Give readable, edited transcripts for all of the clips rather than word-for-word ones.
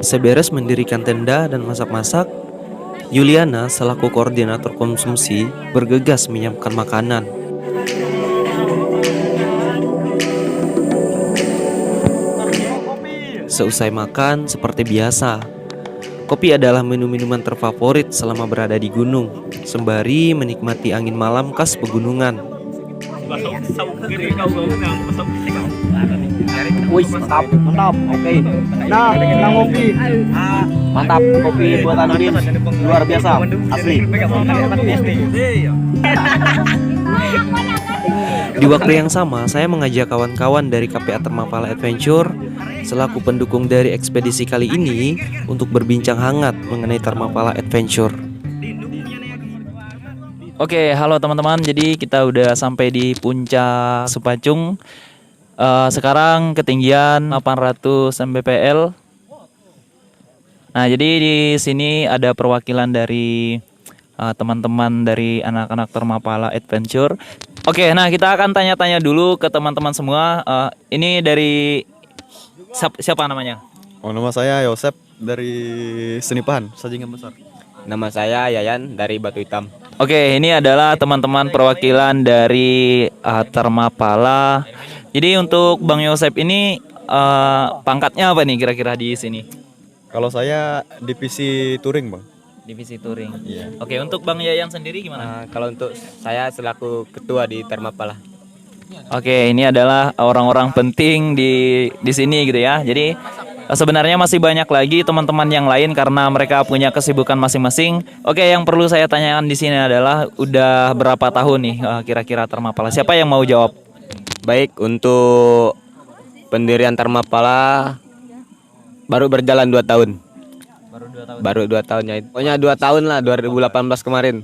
Seberes mendirikan tenda dan masak-masak, Yuliana selaku koordinator konsumsi bergegas menyiapkan makanan. Seusai makan, seperti biasa, kopi adalah menu-minuman terfavorit selama berada di gunung, sembari menikmati angin malam khas pegunungan. Wih, mantap, mantap. Oke. Nah, kita ngopi. Mantap, kopi buatan Udin. Luar biasa, asli. Di waktu yang sama, saya mengajak kawan-kawan dari KPA Termapala Adventure selaku pendukung dari ekspedisi kali ini untuk berbincang hangat mengenai Termapala Adventure. Oke, halo teman-teman. Jadi kita udah sampai di puncak Sepacung. Sekarang ketinggian 800 mdpl. Nah, jadi di sini ada perwakilan dari teman-teman dari anak-anak Termapala Adventure. Oke, nah kita akan tanya-tanya dulu ke teman-teman semua. Ini dari siapa namanya? Oh, nama saya Yosep dari Senipahan, Sajingan Besar. Nama saya Yayan dari Batu Hitam. Oke, ini adalah teman-teman perwakilan dari Termapala. Jadi untuk Bang Yosep ini pangkatnya apa nih kira-kira di sini? Kalau saya divisi touring, Bang. Divisi touring. Iya. Oke, untuk Bang Yayan sendiri gimana? Kalau untuk saya selaku ketua di Termapala. Oke, ini adalah orang-orang penting di sini gitu ya. Jadi sebenarnya masih banyak lagi teman-teman yang lain karena mereka punya kesibukan masing-masing. Oke, yang perlu saya tanyakan di sini adalah udah berapa tahun nih kira-kira Termapala? Siapa yang mau jawab? Baik, untuk pendirian Termapala baru berjalan 2 tahun. Baru 2 tahun ya. Pokoknya 2 tahun lah, 2018 kemarin.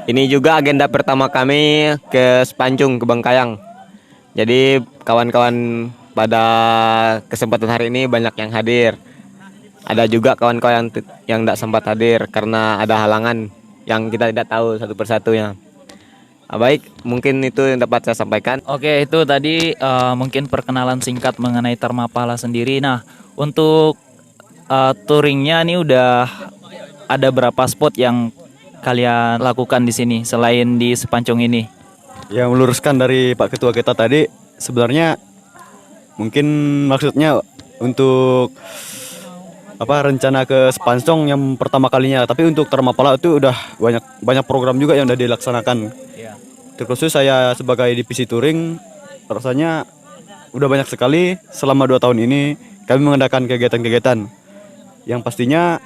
Ini juga agenda pertama kami ke Sepancung, ke Bangkayang. Jadi kawan-kawan pada kesempatan hari ini banyak yang hadir. Ada juga kawan-kawan yang tidak sempat hadir karena ada halangan yang kita tidak tahu satu persatunya. Baik, mungkin itu yang dapat saya sampaikan. Oke, itu tadi mungkin perkenalan singkat mengenai Termapala sendiri. Nah, untuk touringnya nih udah ada berapa spot yang kalian lakukan di sini selain di Sepancung ini? Yang meluruskan dari Pak Ketua kita tadi, sebenarnya mungkin maksudnya untuk rencana ke Sepancung yang pertama kalinya, tapi untuk Termapala itu udah banyak program juga yang udah dilaksanakan. Iya. Terkhusus saya sebagai divisi touring, rasanya udah banyak sekali selama 2 tahun ini kami mengadakan kegiatan-kegiatan yang pastinya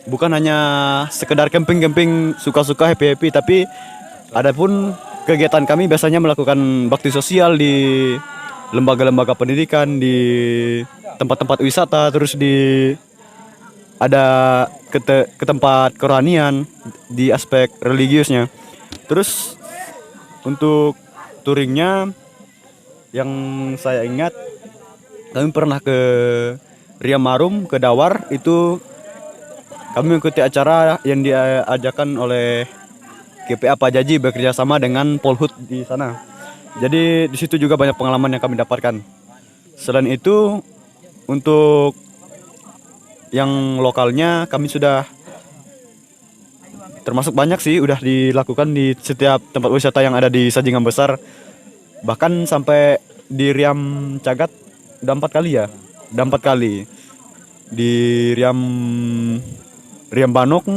bukan hanya sekedar camping-camping suka-suka happy-happy, tapi ada pun kegiatan kami biasanya melakukan bakti sosial di lembaga-lembaga pendidikan, di tempat-tempat wisata, terus ada ke tempat kerohanian di aspek religiusnya. Terus untuk touringnya yang saya ingat, kami pernah ke Riam Marum, ke Dawar. Itu kami mengikuti acara yang diajarkan oleh GPA Pak Jaji bekerja sama dengan Polhut di sana. Jadi di situ juga banyak pengalaman yang kami dapatkan. Selain itu, untuk yang lokalnya kami sudah termasuk banyak sih udah dilakukan di setiap tempat wisata yang ada di Sajingan Besar. Bahkan sampai di Riam Cagat udah 4 kali ya. Udah 4 kali. Di Riam Banok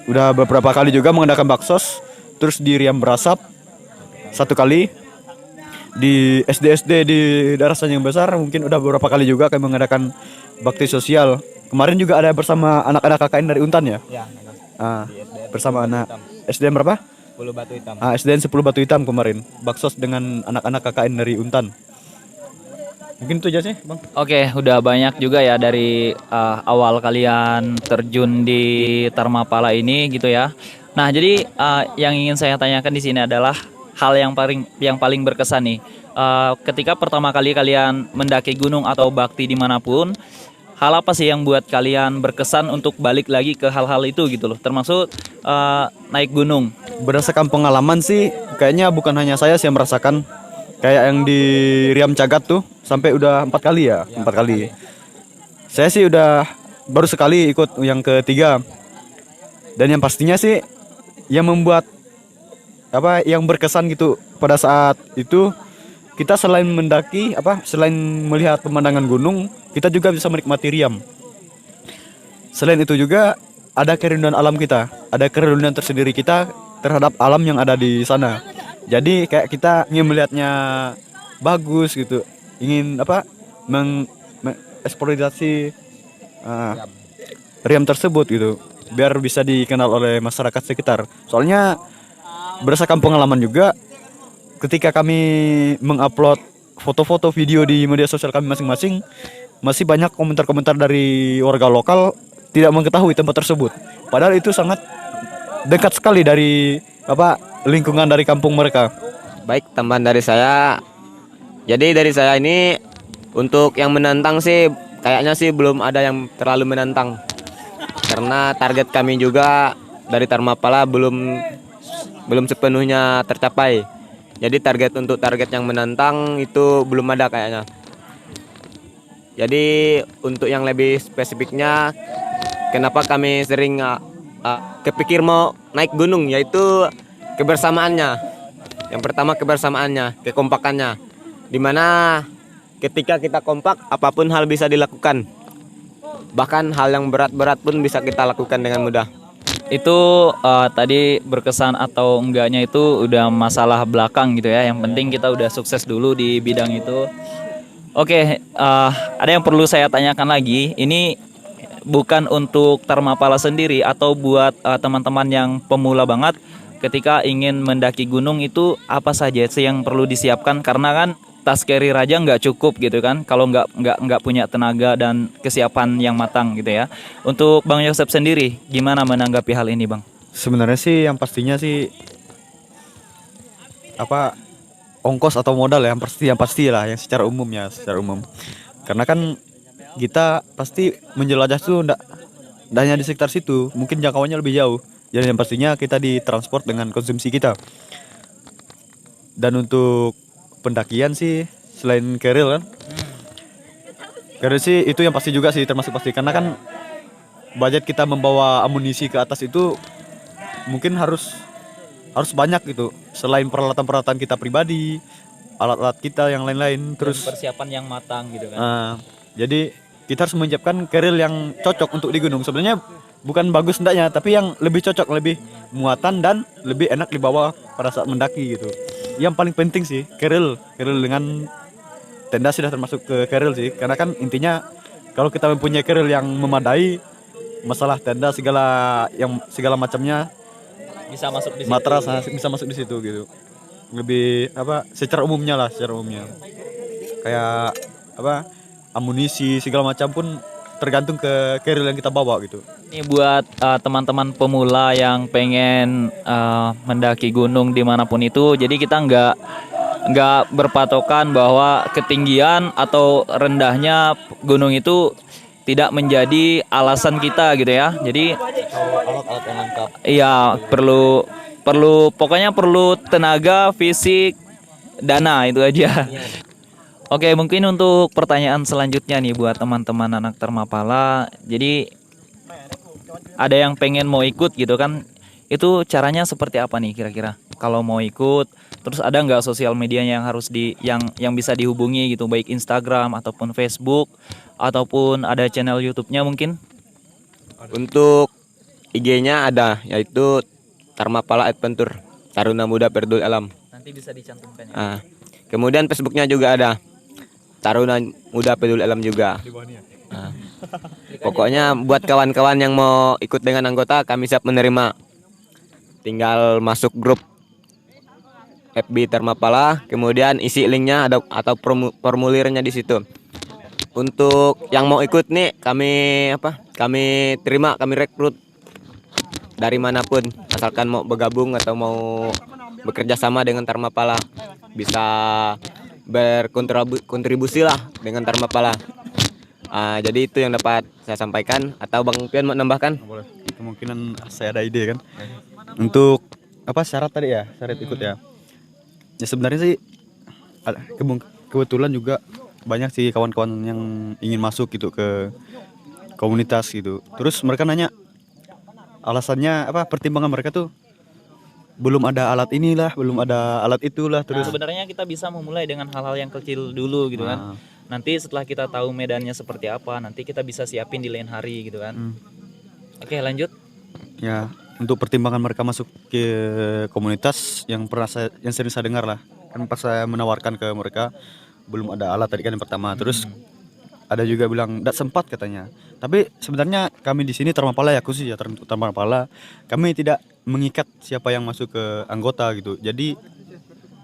udah beberapa kali juga mengadakan baksos. Terus di Riam Berasap 1 kali. Di SD-SD di daerah Sajingan Besar mungkin udah beberapa kali juga kami mengadakan bakti sosial. Kemarin juga ada bersama anak-anak KKN dari Untan ya? Ya, Bersama anak SDN berapa? 10 Batu Hitam. SDN 10 Batu Hitam kemarin. Baksos dengan anak-anak KKN dari Untan. Mungkin itu aja sih, Bang. Oke, udah banyak juga ya dari awal kalian terjun di Termapala ini gitu ya. Nah, jadi yang ingin saya tanyakan di sini adalah hal yang paling berkesan nih. Ketika pertama kali kalian mendaki gunung atau bakti dimanapun, hal apa sih yang buat kalian berkesan untuk balik lagi ke hal-hal itu gitu loh, termasuk naik gunung? Berdasarkan pengalaman sih, kayaknya bukan hanya saya sih yang merasakan. Kayak yang di Riam Cagat tuh sampai udah 4 kali ya, 4 kali. Saya sih udah baru sekali ikut yang ketiga. Dan yang pastinya sih yang membuat yang berkesan gitu pada saat itu, kita selain mendaki selain melihat pemandangan gunung, kita juga bisa menikmati riam. Selain itu juga ada kerinduan alam kita, ada kerinduan tersendiri kita terhadap alam yang ada di sana. Jadi kayak kita ingin melihatnya bagus gitu, ingin mengeksplorasi riam tersebut gitu, biar bisa dikenal oleh masyarakat sekitar. Soalnya berdasarkan pengalaman juga, ketika kami mengupload foto-foto video di media sosial kami masing-masing, masih banyak komentar-komentar dari warga lokal tidak mengetahui tempat tersebut. Padahal itu sangat dekat sekali dari lingkungan dari kampung mereka. Baik, tambahan dari saya. Jadi dari saya ini untuk yang menantang sih kayaknya sih belum ada yang terlalu menantang. Karena target kami juga dari Dharmapala belum sepenuhnya tercapai. Jadi target yang menantang itu belum ada kayaknya. Jadi untuk yang lebih spesifiknya, kenapa kami sering kepikir mau naik gunung, yaitu kebersamaannya. Yang pertama kebersamaannya, kekompakannya. Dimana ketika kita kompak, apapun hal bisa dilakukan. Bahkan hal yang berat-berat pun bisa kita lakukan dengan mudah. Itu tadi berkesan atau enggaknya itu udah masalah belakang gitu ya. Yang penting kita udah sukses dulu di bidang itu. Oke, ada yang perlu saya tanyakan lagi. Ini bukan untuk Dharmapala sendiri atau buat teman-teman yang pemula banget. Ketika ingin mendaki gunung itu apa saja sih yang perlu disiapkan? Karena kan tas carrier aja nggak cukup gitu kan, kalau nggak punya tenaga dan kesiapan yang matang gitu ya. Untuk Bang Yosep sendiri, gimana menanggapi hal ini, Bang? Sebenarnya sih yang pastinya sih ongkos atau modal ya, yang pasti lah, yang secara umum. Karena kan kita pasti menjelajah tuh ndak hanya di sekitar situ, mungkin jangkauannya lebih jauh. Jadi yang pastinya kita ditransport dengan konsumsi kita. Dan untuk pendakian sih selain keril kan, keril sih itu yang pasti juga sih, termasuk pasti, karena kan budget kita membawa amunisi ke atas itu mungkin harus banyak gitu, selain peralatan kita pribadi, alat-alat kita yang lain-lain, terus persiapan yang matang gitu kan. jadi kita harus menyiapkan keril yang cocok untuk di gunung. Sebenarnya bukan bagus hendaknya, tapi yang lebih cocok, lebih muatan dan lebih enak dibawa pada saat mendaki gitu. Yang paling penting sih keril dengan tenda sudah termasuk ke keril sih, karena kan intinya kalau kita mempunyai keril yang memadai, masalah tenda segala macamnya Bisa masuk di situ. matras bisa masuk di situ gitu. Lebih secara umumnya kayak amunisi segala macam pun tergantung ke keril yang kita bawa gitu. Ini buat teman-teman pemula yang pengen mendaki gunung dimanapun itu. Jadi kita nggak berpatokan bahwa ketinggian atau rendahnya gunung itu tidak menjadi alasan kita gitu ya. Jadi Alat-alat yang lengkap. iya, pokoknya perlu tenaga, fisik, dana, itu aja. Oke, mungkin untuk pertanyaan selanjutnya nih buat teman-teman anak Dharmapala. Jadi ada yang pengen mau ikut gitu kan, itu caranya seperti apa nih kira-kira? Kalau mau ikut, terus ada nggak sosial medianya yang harus yang bisa dihubungi gitu, baik Instagram ataupun Facebook ataupun ada channel YouTube-nya mungkin? Untuk IG-nya ada, yaitu Dharmapala Adventure, Taruna Muda Peduli Alam. Nanti bisa dicantumkan ya. Kemudian Facebook-nya juga ada, Taruna Muda Peduli Alam juga. Pokoknya buat kawan-kawan yang mau ikut dengan anggota, kami siap menerima. Tinggal masuk grup FB Dharmapala, kemudian isi linknya atau formulirnya di situ. Untuk yang mau ikut nih, kami terima, kami rekrut dari manapun, asalkan mau bergabung atau mau bekerja sama dengan Dharmapala, bisa berkontribusi lah dengan Dharmapala. Jadi itu yang dapat saya sampaikan. Atau Bang Pian mau nambahkan? Boleh. Kemungkinan saya ada ide kan. Untuk syarat tadi ya, syarat ikut ya. Ya sebenarnya sih kebetulan juga banyak sih kawan-kawan yang ingin masuk gitu ke komunitas gitu. Terus mereka nanya alasannya apa, pertimbangan mereka tuh belum ada alat inilah, belum ada alat itulah. Nah, Terus sebenarnya kita bisa memulai dengan hal-hal yang kecil dulu gitu kan. Nanti setelah kita tahu medannya seperti apa, nanti kita bisa siapin di lain hari gitu kan. Oke, lanjut. ya untuk pertimbangan mereka masuk ke komunitas yang yang sering saya dengar lah, kan pas saya menawarkan ke mereka belum ada alat tadi kan yang pertama. Terus ada juga bilang tidak sempat katanya. Tapi sebenarnya kami di sini Termapala ya, khusus ya Termapala, kami tidak mengikat siapa yang masuk ke anggota gitu. Jadi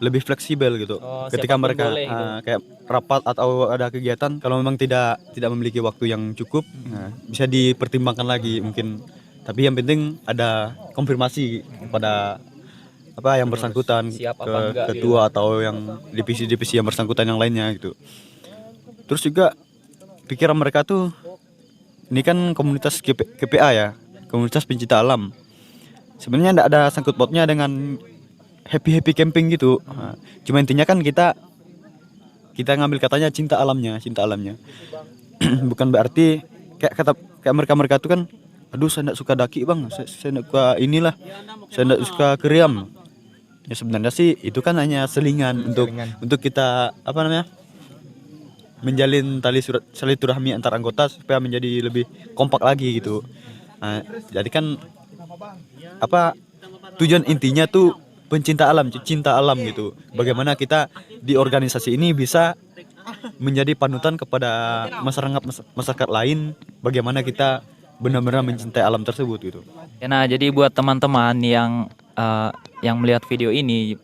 lebih fleksibel gitu. Oh, Ketika siapapun mereka boleh gitu. kayak rapat atau ada kegiatan, kalau memang tidak memiliki waktu yang cukup, nah, bisa dipertimbangkan lagi mungkin. Tapi yang penting ada konfirmasi kepada apa yang bersangkutan, Siap apa ke enggak ketua atau yang divisi-divisi yang bersangkutan yang lainnya gitu. Terus juga pikiran mereka tuh, ini kan komunitas KPA ya, komunitas pencinta alam. Sebenarnya tidak ada sangkut pautnya dengan happy camping gitu. Nah, cuma intinya kan kita ngambil katanya cinta alamnya. Bukan berarti kayak mereka tuh kan, aduh saya tidak suka daki bang, saya tidak suka inilah, saya tidak suka keriam. Ya sebenarnya sih itu kan hanya selingan untuk kita apa namanya, menjalin tali silaturahmi antar anggota supaya menjadi lebih kompak lagi gitu. Nah, jadi kan apa, tujuan intinya tuh pencinta alam, cinta alam gitu. Bagaimana kita di organisasi ini bisa menjadi panutan kepada masyarakat lain, bagaimana kita benar-benar mencintai alam tersebut gitu. Ya, nah, jadi buat teman-teman yang melihat video ini,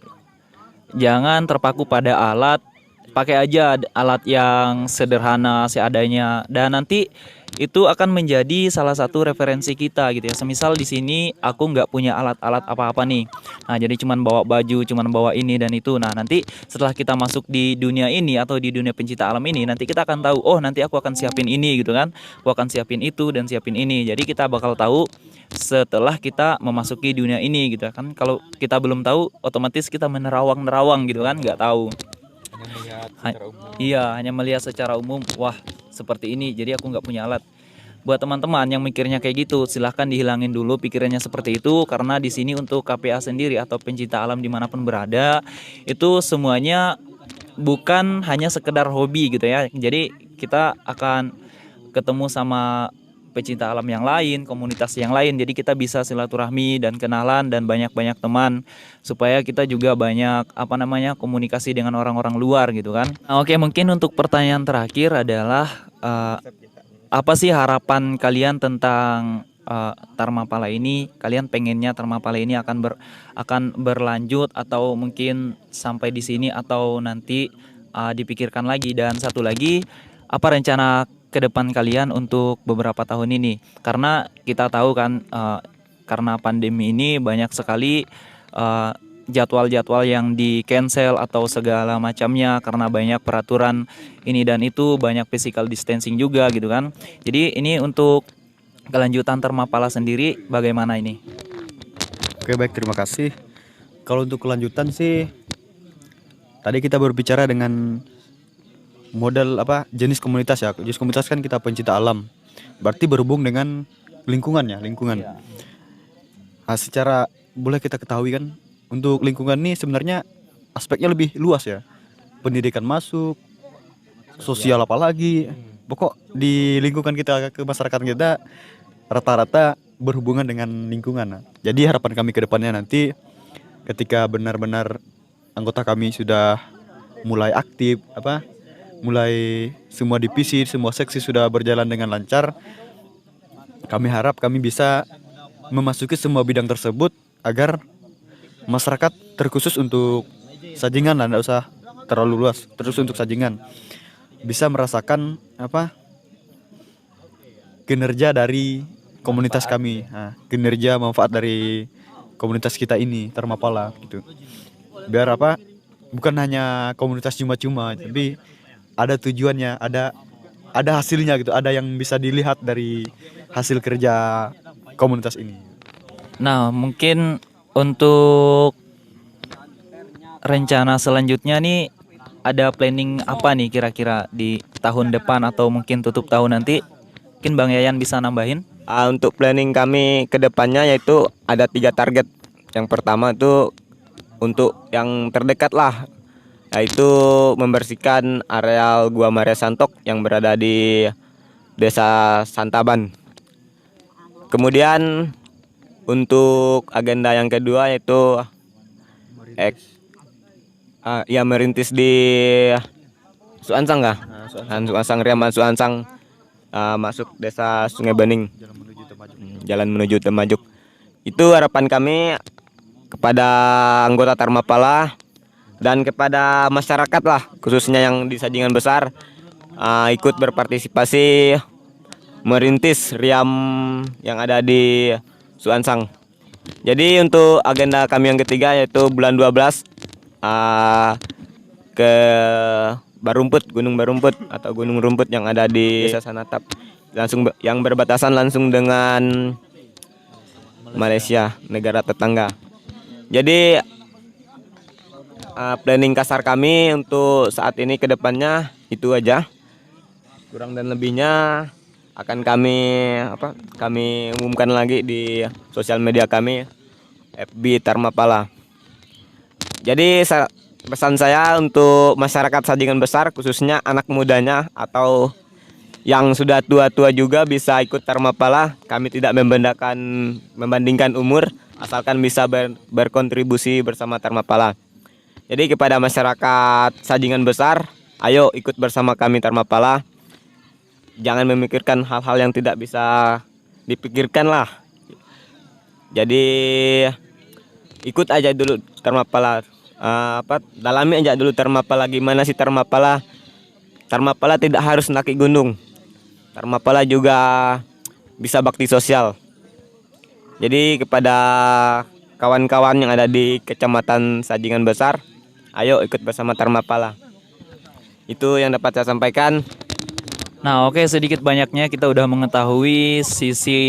jangan terpaku pada alat, pakai aja alat yang sederhana seadanya, dan nanti itu akan menjadi salah satu referensi kita gitu ya. Semisal di sini aku nggak punya alat-alat apa-apa nih, nah jadi cuman bawa baju, cuman bawa ini dan itu. Nah nanti setelah kita masuk di dunia ini atau di dunia pencinta alam ini, nanti kita akan tahu, oh nanti aku akan siapin ini gitu kan, aku akan siapin itu dan siapin ini. Jadi kita bakal tahu setelah kita memasuki dunia ini gitu kan. Kalau kita belum tahu, otomatis kita menerawang-nerawang gitu kan, nggak tahu. Iya, hanya melihat secara umum, wah seperti ini, jadi aku nggak punya alat. Buat teman-teman yang mikirnya kayak gitu, silahkan dihilangin dulu pikirannya seperti itu, karena di sini untuk KPA sendiri atau pencinta alam dimanapun berada, itu semuanya bukan hanya sekedar hobi gitu ya. Jadi kita akan ketemu sama pecinta alam yang lain, komunitas yang lain. Jadi kita bisa silaturahmi dan kenalan dan banyak-banyak teman, supaya kita juga banyak komunikasi dengan orang-orang luar gitu kan. Nah, oke, mungkin untuk pertanyaan terakhir adalah apa sih harapan kalian tentang Dharmapala ini? Kalian pengennya Dharmapala ini akan berlanjut atau mungkin sampai di sini atau nanti dipikirkan lagi? Dan satu lagi, apa rencana ke depan kalian untuk beberapa tahun ini? Karena kita tahu kan, karena pandemi ini banyak sekali jadwal-jadwal yang di cancel atau segala macamnya karena banyak peraturan ini dan itu, banyak physical distancing juga gitu kan. Jadi ini untuk kelanjutan Dharmapala sendiri bagaimana ini? Oke, baik, terima kasih. Kalau untuk kelanjutan sih, tadi kita berbicara dengan model apa, jenis komunitas ya. Jenis komunitas kan kita pencinta alam, berarti berhubung dengan lingkungan. Nah, secara boleh kita ketahui kan, untuk lingkungan ini sebenarnya aspeknya lebih luas ya. Pendidikan masuk, sosial apalagi. Pokok di lingkungan kita, ke masyarakat kita rata-rata berhubungan dengan lingkungan. Nah, jadi harapan kami ke depannya nanti ketika benar-benar anggota kami sudah mulai aktif, mulai semua divisi, semua seksi sudah berjalan dengan lancar, kami harap kami bisa memasuki semua bidang tersebut agar masyarakat, terkhusus untuk Sajingan lah, tidak usah terlalu luas, terus untuk Sajingan bisa merasakan kinerja dari komunitas kami, kinerja manfaat dari komunitas kita ini Dharmapala gitu. Biar bukan hanya komunitas cuma-cuma, tapi ada tujuannya, ada hasilnya gitu, ada yang bisa dilihat dari hasil kerja komunitas ini. Nah, mungkin untuk rencana selanjutnya nih, ada planning apa nih kira-kira di tahun depan atau mungkin tutup tahun nanti? Mungkin Bang Yayan bisa nambahin. Untuk planning kami ke depannya yaitu ada 3 target. Yang pertama itu untuk yang terdekat lah, yaitu membersihkan areal Gua Maria Santok yang berada di Desa Santaban. Kemudian untuk agenda yang kedua yaitu merintis di Suansang kah? Suansang, Riaman Suansang, masuk Desa Sungai Bening, jalan menuju Temajuk. Itu harapan kami kepada anggota Tarmapala dan kepada masyarakat lah, khususnya yang di Sajingan Besar, ikut berpartisipasi merintis Riam yang ada di Suansang. Jadi untuk agenda kami yang ketiga yaitu bulan 12 ke Barumput, Gunung Barumput atau Gunung Rumput yang ada di Desa Sanatap, langsung yang berbatasan langsung dengan Malaysia, negara tetangga. Jadi planning kasar kami untuk saat ini ke depannya itu aja. Kurang dan lebihnya akan kami umumkan lagi di sosial media kami, FB Tarmapala. Jadi pesan saya untuk masyarakat Sajingan Besar, khususnya anak mudanya atau yang sudah tua-tua juga bisa ikut Tarmapala. Kami tidak membandingkan umur, asalkan bisa berkontribusi bersama Tarmapala. Jadi kepada masyarakat Sajingan Besar, ayo ikut bersama kami Tarmapala. Jangan memikirkan hal-hal yang tidak bisa dipikirkan lah. Jadi ikut aja dulu Tarmapala. Dalami aja dulu Tarmapala, gimana sih Tarmapala. Tarmapala tidak harus mendaki gunung. Tarmapala juga bisa bakti sosial. Jadi kepada kawan-kawan yang ada di Kecamatan Sajingan Besar, ayo ikut bersama Tarmapala. Itu yang dapat saya sampaikan. Nah, oke, sedikit banyaknya kita udah mengetahui sisi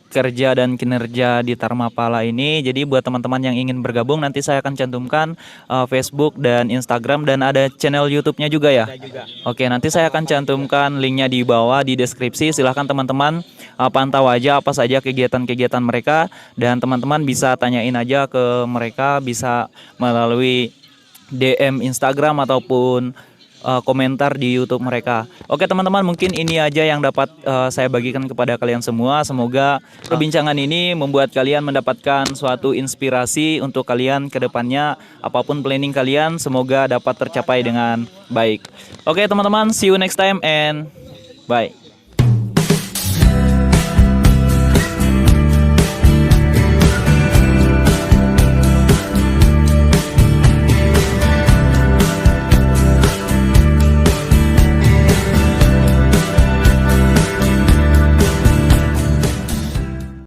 kerja dan kinerja di Tarmapala ini. Jadi buat teman-teman yang ingin bergabung, nanti saya akan cantumkan Facebook dan Instagram, dan ada channel YouTube-nya juga ya. Oke, nanti saya akan cantumkan linknya di bawah di deskripsi. Silahkan teman-teman pantau aja apa saja kegiatan-kegiatan mereka, dan teman-teman bisa tanyain aja ke mereka, bisa melalui DM Instagram ataupun komentar di YouTube mereka. Oke teman-teman, mungkin ini aja yang dapat saya bagikan kepada kalian semua. Semoga perbincangan ini membuat kalian mendapatkan suatu inspirasi untuk kalian ke depannya. Apapun planning kalian, semoga dapat tercapai dengan baik. Oke teman-teman, see you next time and bye.